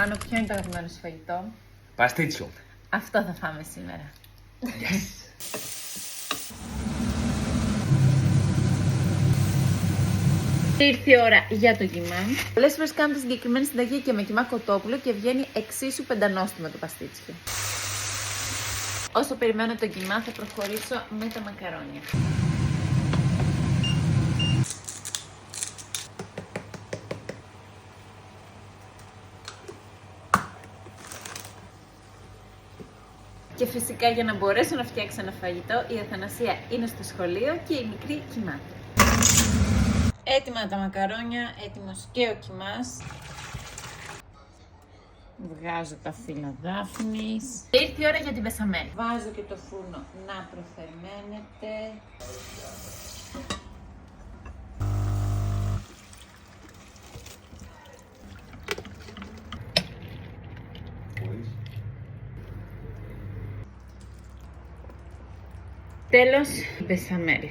Μάνο, ποιο είναι το αγαπημένο σου φαγητό? Παστίτσιο. Αυτό θα φάμε σήμερα. Yes. Ήρθε η ώρα για το κιμά. Πολλές φορές κάνω τη συγκεκριμένη συνταγή και με κιμά κοτόπουλο και βγαίνει εξίσου πεντανόστιμο το παστίτσιο. Όσο περιμένω το κιμά θα προχωρήσω με τα μακαρόνια. Και φυσικά για να μπορέσω να φτιάξω ένα φαγητό, η Αθανασία είναι στο σχολείο και η μικρή κοιμάται. Έτοιμα τα μακαρόνια, έτοιμος και ο κιμάς. Βγάζω τα φύλλα δάφνης. Ήρθε η ώρα για την μπεσαμέλ. Βάζω και το φούρνο να προθερμαίνεται. Τέλος, μπεσαμέλ.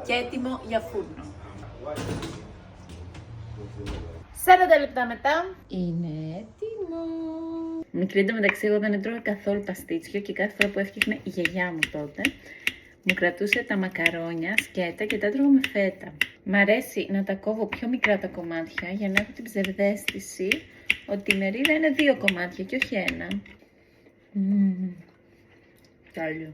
Και έτοιμο για φούρνο. 40 λεπτά μετά είναι έτοιμο. Μικρή εντωμεταξύ, εγώ δεν τρώγα καθόλου παστίτσιο και κάθε φορά που έφτιαχνα η γιαγιά μου τότε, μου κρατούσε τα μακαρόνια σκέτα και τα έτρωγα με φέτα. Μ' αρέσει να τα κόβω πιο μικρά τα κομμάτια για να έχω την ψευδαίσθηση ότι η μερίδα είναι 2 κομμάτια και όχι 1. Τέλειο.